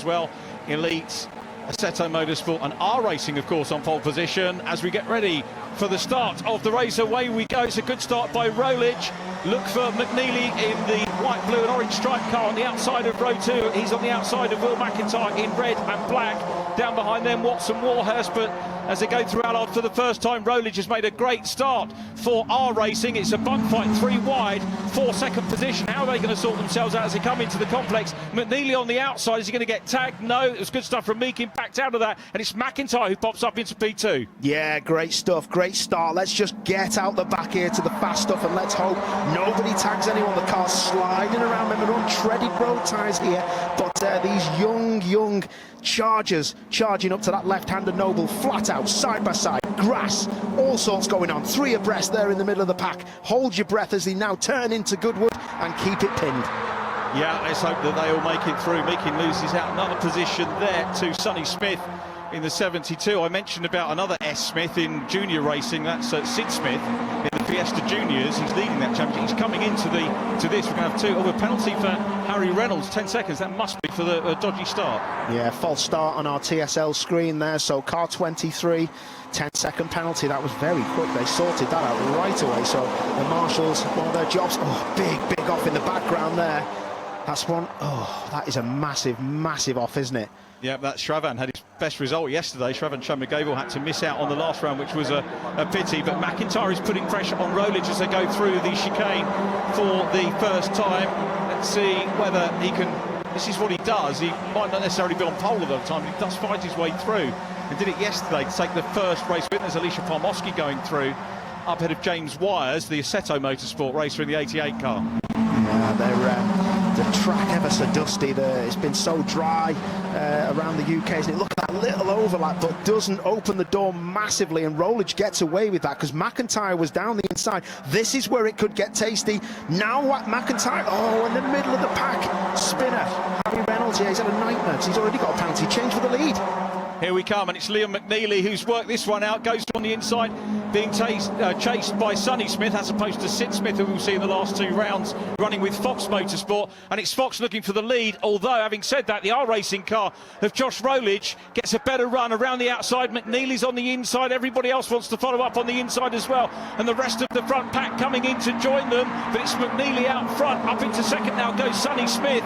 as well. Elite, Assetto Motorsport and R-Racing, of course, on pole position as we get ready for the start of the race. Away we go. It's a good start by Rolich. Look for McNeely in the white, blue and orange striped car on the outside of row 2. He's on the outside of Will McIntyre in red and black. Down behind them, Watson Warhurst, but as they go through Allard for the first time, Rolich has made a great start for R-Racing. It's a bug fight, 3 wide, 4 second position. How are they going to sort themselves out as they come into the complex? McNeely on the outside, is he going to get tagged? No, it was good stuff from Meekin, backed out of that, and it's McIntyre who pops up into P2. Yeah, great stuff, great start. Let's just get out the back here to the fast stuff and let's hope nobody tags anyone. The car's sliding around, remember, untreaded road tyres here, but these young chargers charging up to that left-hander Noble, flat out, side by side, grass, all sorts going on, 3 abreast there in the middle of the pack. Hold your breath as they now turn into Goodwood and keep it pinned. Yeah, let's hope that they all make it through. Meekin loses out another position there to Sonny Smith in the 72. I mentioned about another S. Smith in junior racing, that's Sid Smith in the Fiesta Juniors. He's leading that championship. He's coming into this. We're going to have 2. Oh, a penalty for Harry Reynolds, 10 seconds. That must be for the dodgy start. Yeah, false start on our TSL screen there. So car 23, 10-second penalty. That was very quick. They sorted that out right away. So the marshals, one of their jobs. Oh, big off in the background there. That's one. Oh, that is a massive off, isn't it? Yeah, that Shravan had his best result yesterday. Shravan Chumagable had to miss out on the last round, which was a pity. But McIntyre is putting pressure on Rolich as they go through the chicane for the first time. Let's see whether he can. This is what he does. He might not necessarily be on pole all the time, but he does fight his way through. He did it yesterday to take the first race win. There's Alicia Parmoski going through up ahead of James Wires, the Assetto Motorsport racer in the 88 car. Yeah, the track ever so dusty. It's been so dry around the UK, isn't it? Look at that little overlap, but doesn't open the door massively, and Rolich gets away with that because McIntyre was down the inside. This is where it could get tasty. Now what, McIntyre? Oh, in the middle of the pack, spinner. Harry Reynolds, yeah, he's had a nightmare. He's already got a penalty change for the lead. Here we come, and it's Liam McNeely who's worked this one out, goes on the inside, being chased by Sonny Smith as opposed to Sid Smith, who we'll see in the last 2 rounds, running with Fox Motorsport, and it's Fox looking for the lead, although, having said that, the R-Racing car of Josh Rolich gets a better run around the outside. McNeely's on the inside, everybody else wants to follow up on the inside as well, and the rest of the front pack coming in to join them, but it's McNeely out front. Up into second now goes Sonny Smith.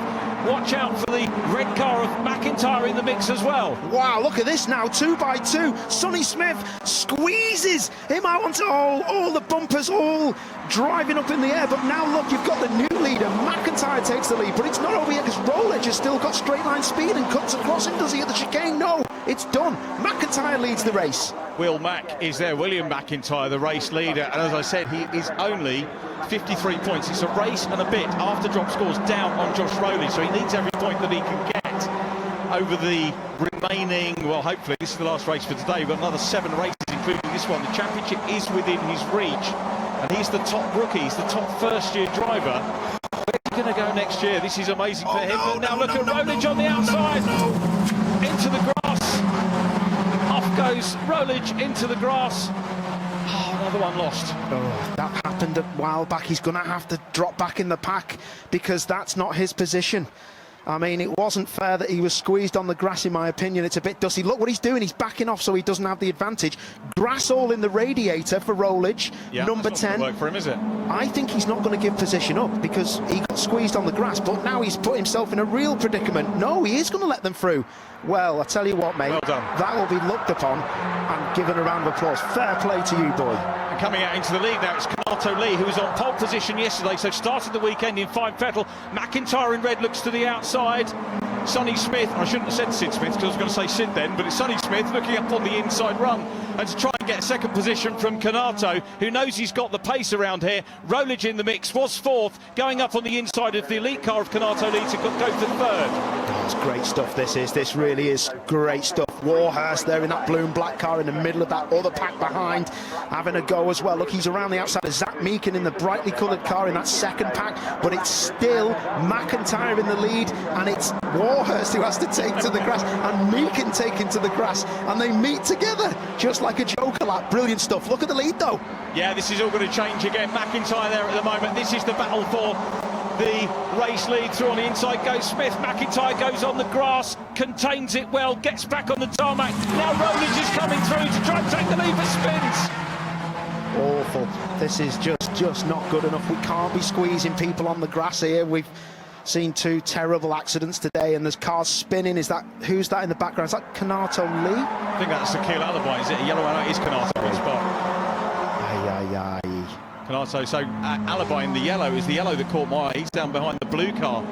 Watch out for the red car of McIntyre in the mix as well. Wow, look at this now, 2 by 2. Sonny Smith squeezes him out onto all the bumpers, all driving up in the air. But now look, you've got the new leader. McIntyre takes the lead, but it's not over yet because Rolich has still got straight line speed and cuts across him. Does he at the chicane? No, it's done. McIntyre leads the race. Will Mack is there, William McIntyre, the race leader, and as I said, he is only 53 points. It's a race and a bit after drop scores down on Josh Rolich, so he needs every point that he can get over the remaining, well, hopefully this is the last race for today. We've got another 7 races, including this one. The championship is within his reach, and he's the top rookie, he's the top first-year driver. Where's he going to go next year? This is amazing for him. But now look at Rolich on the outside, into the grass. Off goes Rolich into the grass. Oh, another one lost. Oh, that happened a while back. He's going to have to drop back in the pack because that's not his position. I mean, it wasn't fair that he was squeezed on the grass, in my opinion. It's a bit dusty. Look what he's doing. He's backing off so he doesn't have the advantage. Grass all in the radiator for Rolich, yeah, number that's 10. Not work for him, is it? I think he's not going to give position up because he got squeezed on the grass, but now he's put himself in a real predicament. No, he is going to let them through. Well, I tell you what, mate, well done. That will be looked upon and given a round of applause. Fair play to you, boy. And coming out into the lead now, it's Kanato Lee, who was on pole position yesterday, so started the weekend in 5 Vettel. McIntyre in red looks to the outside. Sonny Smith, I shouldn't have said Sid Smith because I was going to say Sid then, but it's Sonny Smith looking up on the inside run and to try and get second position from Kanato, who knows he's got the pace around here. Rolich in the mix, was 4th, going up on the inside of the elite car of Kanato Lee to go for 3rd. Oh, it's great stuff, this really is great stuff. Warhurst there in that blue and black car in the middle of that other pack behind, having a go as well. Look, he's around the outside of Zach Meekin in the brightly coloured car in that second pack, but it's still McIntyre in the lead, and it's Warhurst who has to take to the grass, and Meekin taking to the grass, and they meet together just like a joker lap. Brilliant stuff. Look at the lead though. Yeah, this is all going to change again. McIntyre there at the moment. This is the battle for the race lead. Through on the inside goes Smith. McIntyre goes on the grass, contains it well, gets back on the tarmac. Now Rowledge is coming through to try and take the lead, but spins. Awful. This is just not good enough. We can't be squeezing people on the grass here. We've seen two terrible accidents today, and there's cars spinning. Who's that in the background? Is that Kanato Lee? I think that's Akil Alibi. Is it a yellow one? It is Kanato on spot. Kanato. So Alibi in the yellow is the yellow that caught my eye. He's down behind the blue car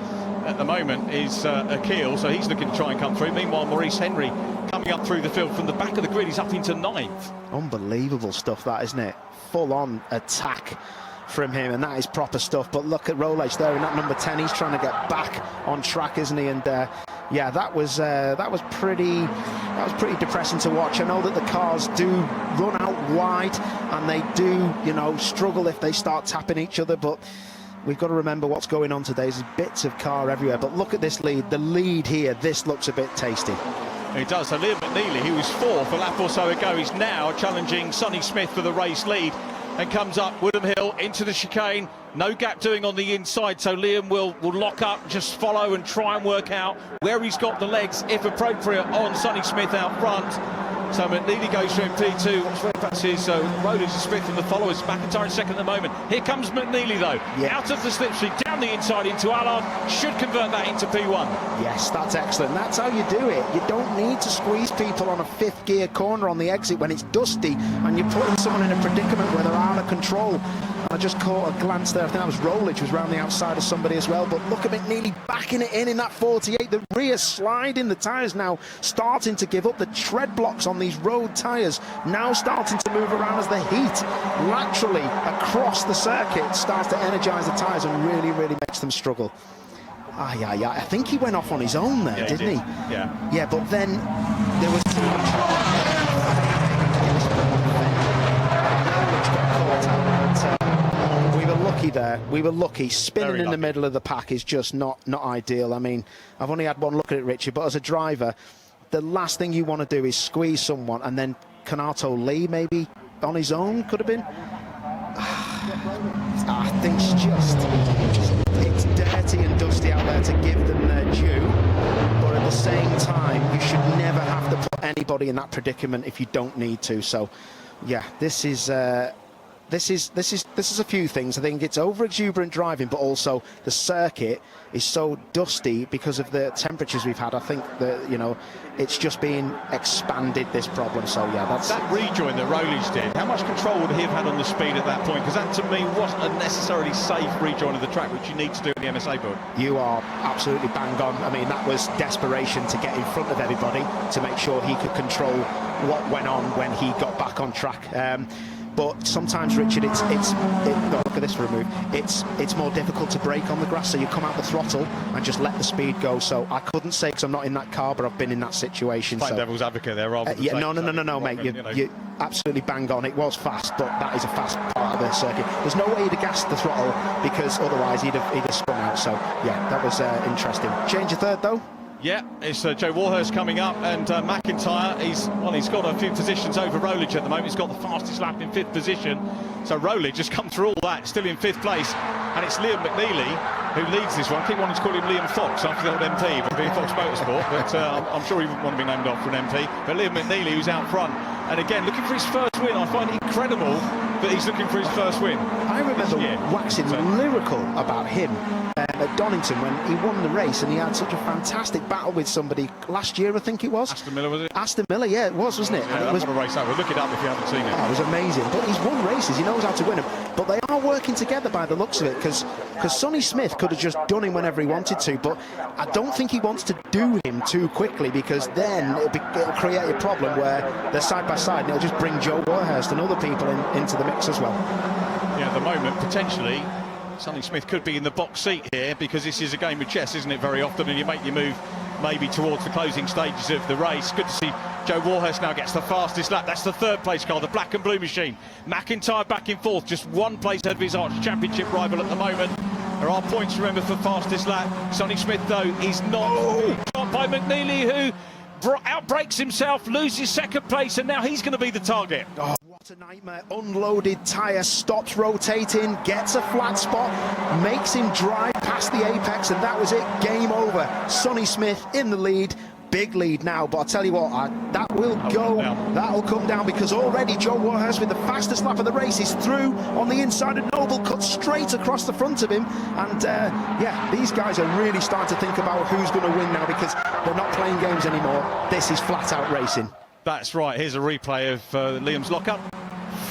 at the moment. Is Akil, so he's looking to try and come through. Meanwhile, Maurice Henry coming up through the field from the back of the grid. He's up into 9th. Unbelievable stuff, that, isn't it? Full-on attack from him, and that is proper stuff. But look at Rowledge there in that number 10. He's trying to get back on track, isn't he? And yeah, that was pretty depressing to watch. I know that the cars do run out wide, and they do, you know, struggle if they start tapping each other. But we've got to remember what's going on today. There's bits of car everywhere. But look at this lead. The lead here. This looks a bit tasty. It does. So Liam McNeely, who was 4th a lap or so ago, is now challenging Sonny Smith for the race lead and comes up Woodham Hill into the chicane. No gap doing on the inside, so Liam will lock up, just follow and try and work out where he's got the legs, if appropriate, on Sonny Smith out front. So McNeely goes through in P2. That's his Rowledge and Smith and the followers. McIntyre in second at the moment. Here comes McNeely though, out of the slipstream, down the inside into Allard. Should convert that into P1. Yes, that's excellent. That's how you do it. You don't need to squeeze people on a 5th gear corner on the exit when it's dusty and you're putting someone in a predicament where they're out of control. I just caught a glance there. I think that was Rowledge, was round the outside of somebody as well. But look at McNeely backing it in that 48. The rear sliding. The tyres now starting to give up. The tread blocks on these road tyres now starting to move around as the heat laterally across the circuit starts to energise the tyres and really makes them struggle. I think he went off on his own there, didn't he? Yeah, but then there was too much. There, we were lucky. Spinning in the middle of the pack is just not ideal. I mean, I've only had one look at it, Richard, but as a driver, the last thing you want to do is squeeze someone, and then Kanato Lee maybe on his own could have been. I think it's dirty and dusty out there to give them their due, but at the same time, you should never have to put anybody in that predicament if you don't need to. So, yeah, this is a few things. I think it's over-exuberant driving, but also the circuit is so dusty because of the temperatures we've had. I think that, you know, it's just being expanded, this problem. So yeah, that's that rejoin that Rowledge did. How much control would he have had on the speed at that point? Because that, to me, wasn't a necessarily safe rejoin of the track, which you need to do in the MSA book. You are absolutely bang on. I mean, that was desperation to get in front of everybody to make sure he could control what went on when he got back on track. But sometimes, Richard, look at this for a move. It's more difficult to brake on the grass, so you come out the throttle and just let the speed go. So I couldn't say, because I'm not in that car, but I've been in that situation. Playing devil's advocate there, rather. Yeah, no, mate. You absolutely bang on. It was fast, but that is a fast part of the circuit. There's no way he'd have gassed the throttle, because otherwise he'd have spun out. So yeah, that was interesting. Change of third though. Yeah, it's Joe Warhurst coming up, and McIntyre, he's got a few positions over Rowledge at the moment. He's got the fastest lap in 5th position. So Rowledge has come through all that, still in 5th place. And it's Liam McNeely who leads this one. I keep wanting to call him Liam Fox after the old MP, but being Fox Motorsport. But I'm sure he wouldn't want to be named after an MP. But Liam McNeely, who's out front. And again, looking for his first win. I find it incredible that he's looking for his first win. I remember waxing lyrical about him at Donington when he won the race, and he had such a fantastic battle with somebody last year, I think it was. Aston Miller, was it? Aston Miller, yeah, it was, wasn't it? Yeah, and it was what a race that was. Look it up if you haven't seen it. Oh, it was amazing. But he's won races, he knows how to win them. But they are working together by the looks of it, because Sonny Smith could have just done him whenever he wanted to, but I don't think he wants to do him too quickly, because then it'll create a problem where they're side by side, and it'll just bring Joe Warhurst and other people into the mix as well. Yeah, at the moment, potentially, Sonny Smith could be in the box seat here, because this is a game of chess, isn't it, very often, and you make your move maybe towards the closing stages of the race. Good to see Joe Warhurst now gets the fastest lap. That's the 3rd place car, the black and blue machine. McIntyre back in 4th, just 1 place ahead of his Arch Championship rival at the moment. There are points, remember, for fastest lap. Sonny Smith, though, is not shot by McNeely, who outbrakes himself, loses 2nd place, and now he's going to be the target. What a nightmare. Unloaded tyre, stops rotating, gets a flat spot, makes him drive past the apex, and that was it. Game over. Sonny Smith in the lead. Big lead now, but I'll tell you what, that will go. That'll come down because already Joe Warhurst with the fastest lap of the race is through on the inside of Noble, cut straight across the front of him. And yeah, these guys are really starting to think about who's going to win now because they're not playing games anymore. This is flat out racing. That's right. Here's a replay of Liam's lockup.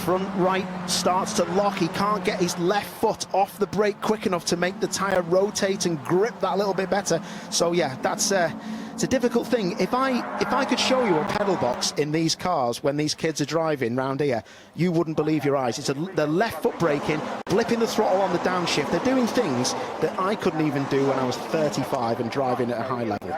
Front right starts to lock. He can't get his left foot off the brake quick enough to make the tyre rotate and grip that a little bit better. So yeah, that's it's a difficult thing. If I could show you a pedal box in these cars when these kids are driving round here, you wouldn't believe your eyes. It's the left foot braking, blipping the throttle on the downshift. They're doing things that I couldn't even do when I was 35 and driving at a high level.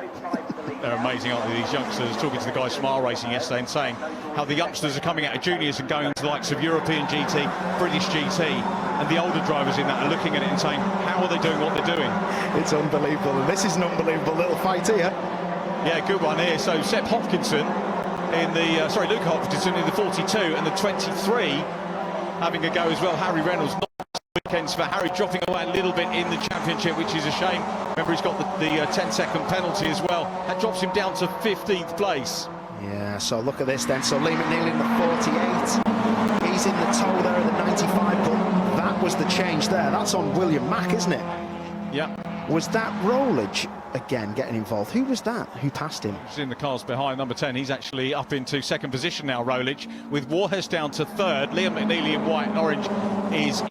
They're amazing, aren't they, these youngsters? Talking to the guys from R Racing yesterday and saying how the youngsters are coming out of juniors and going to the likes of European GT, British GT, and the older drivers in that are looking at it and saying, how are they doing what they're doing? It's unbelievable, and this is an unbelievable little fight here. Yeah, good one here. So Seb Hopkinson in the, Luke Hopkinson in the 42 and the 23 having a go as well. Harry Reynolds, not weekends for Harry, dropping away a little bit in the championship, which is a shame. Remember, he's got the 10-second penalty as well. That drops him down to 15th place. Yeah, so look at this then. So Lee McNeely in the 48. He's in the toe there at the 95, but that was the change there. That's on William Mack, isn't it? Yeah. Was that Rolich again getting involved? Who was that who passed him? He's in the cars behind, number 10. He's actually up into second position now, Rolich, with Warhurst down to third. Liam McNeely in white and orange is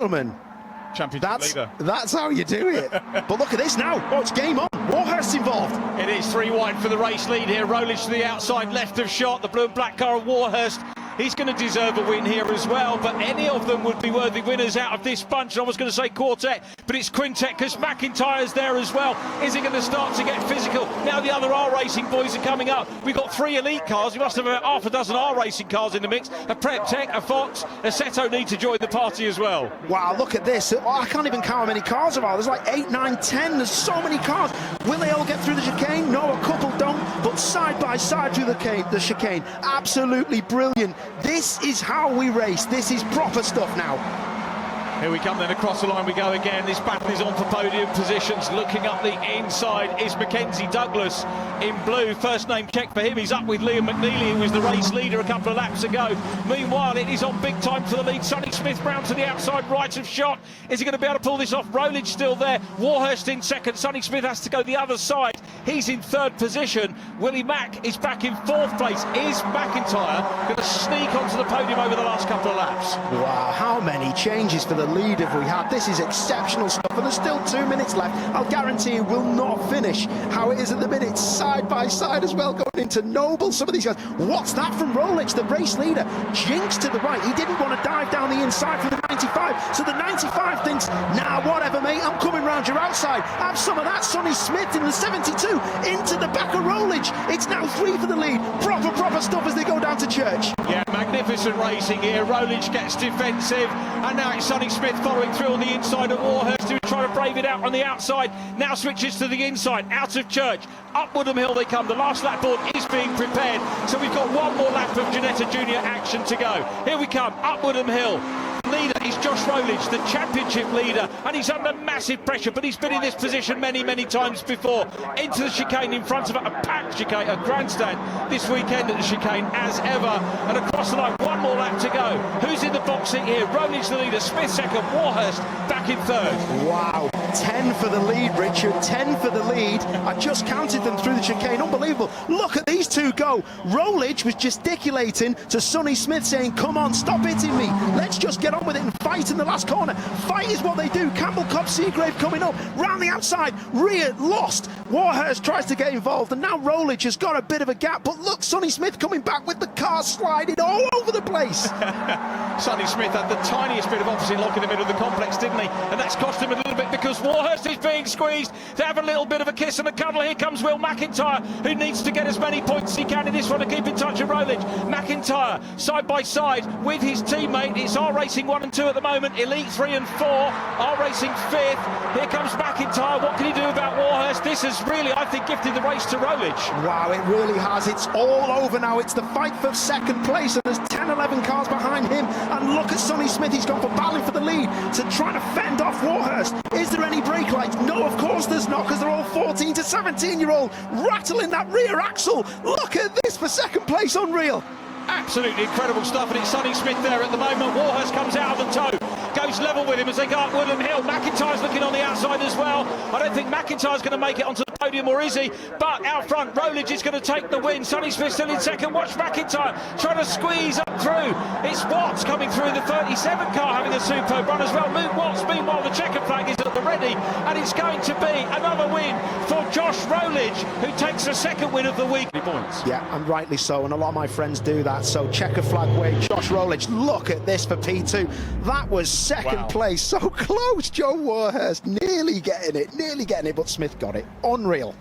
championship leader. That's how you do it. But look at this now. Oh, it's game on. Warhurst's involved. It is 3 wide for the race lead here. Rolich to the outside left of shot. The blue and black car of Warhurst. He's going to deserve a win here as well, but any of them would be worthy winners out of this bunch. And I was going to say Quartet, but it's Quintet because McIntyre's there as well. Is he going to start to get physical? Now the other R Racing boys are coming up. We've got 3 elite cars. We must have about half a dozen R Racing cars in the mix. A Prep Tech, a Fox, a Seto need to join the party as well. Wow, look at this. I can't even count how many cars there are. There's like 8, 9, 10. There's so many cars. Will they all get through the chicane? No, a couple don't, but side by side through the chicane. Absolutely brilliant. This is how we race. This is proper stuff now. Here we come then, across the line we go again. This battle is on for podium positions. Looking up the inside is Mackenzie Douglas in blue. First name check for him. He's up with Liam McNeely, who was the race leader a couple of laps ago. Meanwhile, it is on big time for the lead. Sonny Smith Brown to the outside right of shot. Is he going to be able to pull this off? Rolich still there. Warhurst in second. Sonny Smith has to go the other side. He's in third position. Willie Mack is back in fourth place. Is McIntyre going to sneak onto the podium over the last couple of laps? Wow, how many changes for the lead have we had? This is exceptional stuff, and there's still 2 minutes left. I'll guarantee you will not finish how it is at the minute, side by side as well, going into Noble. Some of these guys. What's that from Rolich, the race leader? Jinx to the right. He didn't want to dive down the inside for the 95, so the 95 thinks, nah, whatever, mate, I'm coming round your outside. Have some of that. Sonny Smith in the 72 into the back of Rolich. It's now 3 for the lead. Proper stuff as they go down to church. Yeah, magnificent racing here. Rolich gets defensive, and now it's Sonny Smith following through on the inside of Warhurst, who's trying to brave it out on the outside. Now switches to the inside, out of church. Up Woodham Hill they come. The last lap board is being prepared, so we've got one more lap of Ginetta Junior action to go. Here we come, up Woodham Hill. Leader is Josh Rolich, the championship leader, and he's under massive pressure, but he's been in this position many times before. Into the chicane in front of a packed chicane, a grandstand this weekend at the chicane as ever, and across the line, one more lap to go. Who's in the boxing here? Rolich the leader, Smith second, Warhurst back in third. Wow, 10 for the lead, Richard, 10 for the lead. I just counted them through the chicane, unbelievable. Look at these two go. Rolich was gesticulating to Sonny Smith saying, come on, stop hitting me. Let's just get on with it and fight in the last corner. Fight is what they do. Campbell Cobb Seagrave coming up, round the outside, rear lost. Warhurst tries to get involved, and now Rolich has got a bit of a gap, but look, Sonny Smith coming back with the car sliding all over the place. Sonny Smith had the tiniest bit of opposite lock in the middle of the complex, didn't he? And that's cost him a little bit because Warhurst is being squeezed. They have a little bit of a kiss and a cuddle. Here comes Will McIntyre, who needs to get as many points as he can in this one to keep in touch with Rolich. McIntyre side by side with his teammate. It's R Racing 1 and 2 at the moment, Elite 3 and 4, R Racing 5th. Here comes McIntyre. What can he do about Warhurst? This has really, I think, gifted the race to Rolich. Wow, it really has. It's all over now. It's the fight for second place, and there's 10, 11 11 cars behind him. And look at Sonny Smith, he's gone for battling for the lead, to try to fend off Warhurst. Is there any brake lights? No, of course there's not, because they're all 14 to 17-year-old rattling that rear axle. Look at this for second place, unreal. Absolutely incredible stuff, and it's Sonny Smith there at the moment. Warhurst comes out of the tow, goes level with him as they go up Woodland Hill. McIntyre's looking on the outside as well. I don't think McIntyre's going to make it onto the podium, or is he? But out front, Rowledge is going to take the win. Sonny Smith still in second. Watch McIntyre trying to squeeze up through. It's Watts coming through in the 37 car, having a superb run as well. Luke Watts, meanwhile, the checker flag is at the ready, and it's going to be another win for Josh Rowledge, who takes the second win of the week. Points. Yeah, and rightly so, and a lot of my friends do that. So checker flag way, Josh Rowledge. Look at this for P2. That was second place, so close. Joe Warhurst nearly getting it, but Smith got it. Unreal.